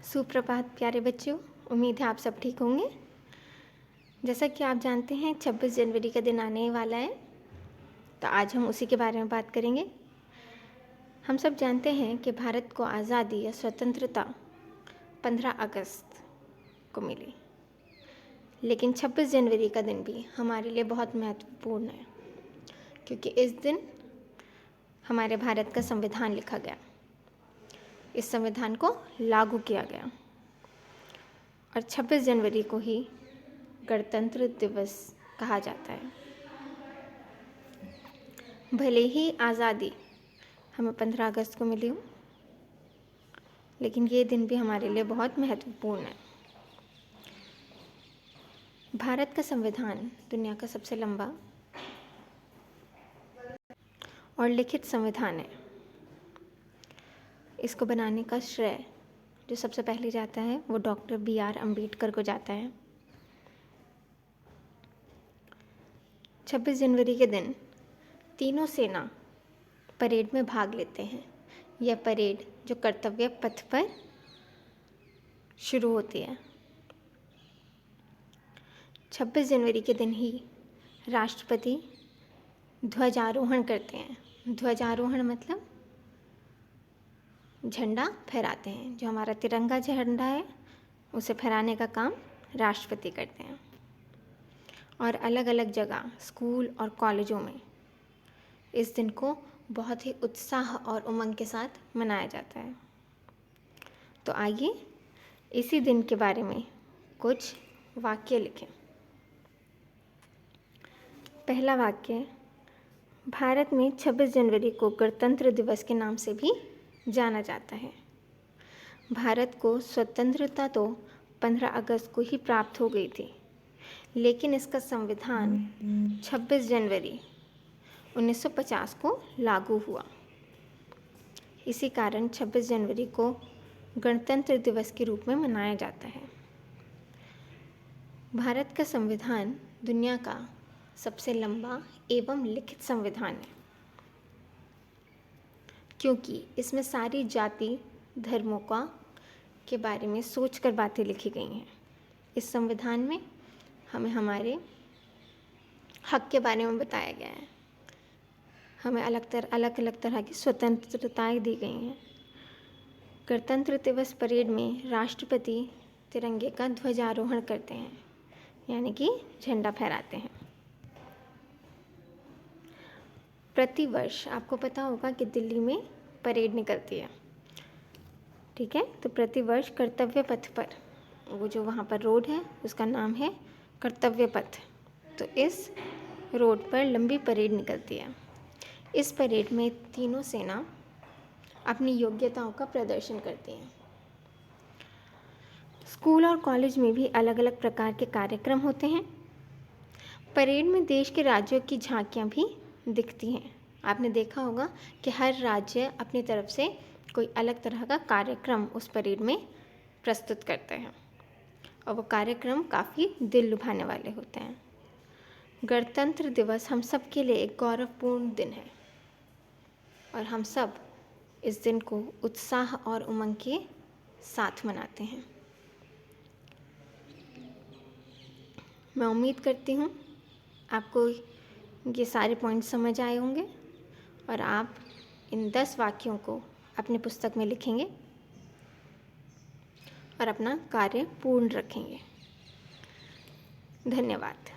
सुप्रभात प्यारे बच्चों। उम्मीद है आप सब ठीक होंगे। जैसा कि आप जानते हैं 26 जनवरी का दिन आने वाला है, तो आज हम उसी के बारे में बात करेंगे। हम सब जानते हैं कि भारत को आज़ादी या स्वतंत्रता 15 अगस्त को मिली, लेकिन 26 जनवरी का दिन भी हमारे लिए बहुत महत्वपूर्ण है, क्योंकि इस दिन हमारे भारत का संविधान लिखा गया, इस संविधान को लागू किया गया और 26 जनवरी को ही गणतंत्र दिवस कहा जाता है। भले ही आज़ादी हमें 15 अगस्त को मिली हो, लेकिन ये दिन भी हमारे लिए बहुत महत्वपूर्ण है। भारत का संविधान दुनिया का सबसे लंबा और लिखित संविधान है। इसको बनाने का श्रेय जो सबसे पहले जाता है वो डॉक्टर B.R. अम्बेडकर को जाता है। 26 जनवरी के दिन तीनों सेना परेड में भाग लेते हैं। यह परेड जो कर्तव्य पथ पर शुरू होती है। 26 जनवरी के दिन ही राष्ट्रपति ध्वजारोहण करते हैं। ध्वजारोहण मतलब झंडा फहराते हैं। जो हमारा तिरंगा झंडा है उसे फहराने का काम राष्ट्रपति करते हैं। और अलग अलग जगह स्कूल और कॉलेजों में इस दिन को बहुत ही उत्साह और उमंग के साथ मनाया जाता है। तो आइए इसी दिन के बारे में कुछ वाक्य लिखें। पहला वाक्य, भारत में 26 जनवरी को गणतंत्र दिवस के नाम से भी जाना जाता है। भारत को स्वतंत्रता तो 15 अगस्त को ही प्राप्त हो गई थी, लेकिन इसका संविधान 26 जनवरी 1950 को लागू हुआ। इसी कारण 26 जनवरी को गणतंत्र दिवस के रूप में मनाया जाता है। भारत का संविधान दुनिया का सबसे लंबा एवं लिखित संविधान है, क्योंकि इसमें सारी जाति धर्मों के बारे में सोचकर बातें लिखी गई हैं। इस संविधान में हमें हमारे हक के बारे में बताया गया है। हमें अलग अलग तरह की स्वतंत्रताएं दी गई हैं। गणतंत्र दिवस परेड में राष्ट्रपति तिरंगे का ध्वजारोहण करते हैं, यानी कि झंडा फहराते हैं। प्रतिवर्ष आपको पता होगा कि दिल्ली में परेड निकलती है, ठीक है। तो प्रतिवर्ष कर्तव्य पथ पर, वो जो वहाँ पर रोड है उसका नाम है कर्तव्य पथ, तो इस रोड पर लंबी परेड निकलती है। इस परेड में तीनों सेना अपनी योग्यताओं का प्रदर्शन करती हैं। स्कूल और कॉलेज में भी अलग अलग प्रकार के कार्यक्रम होते हैं। परेड में देश के राज्यों की झांकियाँ भी दिखती हैं। आपने देखा होगा कि हर राज्य अपनी तरफ से कोई अलग तरह का कार्यक्रम उस परेड में प्रस्तुत करते हैं, और वो कार्यक्रम काफ़ी दिल लुभाने वाले होते हैं। गणतंत्र दिवस हम सब के लिए एक गौरवपूर्ण दिन है, और हम सब इस दिन को उत्साह और उमंग के साथ मनाते हैं। मैं उम्मीद करती हूँ आपको ये सारे पॉइंट समझ आए होंगे और आप इन 10 वाक्यों को अपनी पुस्तक में लिखेंगे और अपना कार्य पूर्ण रखेंगे। धन्यवाद।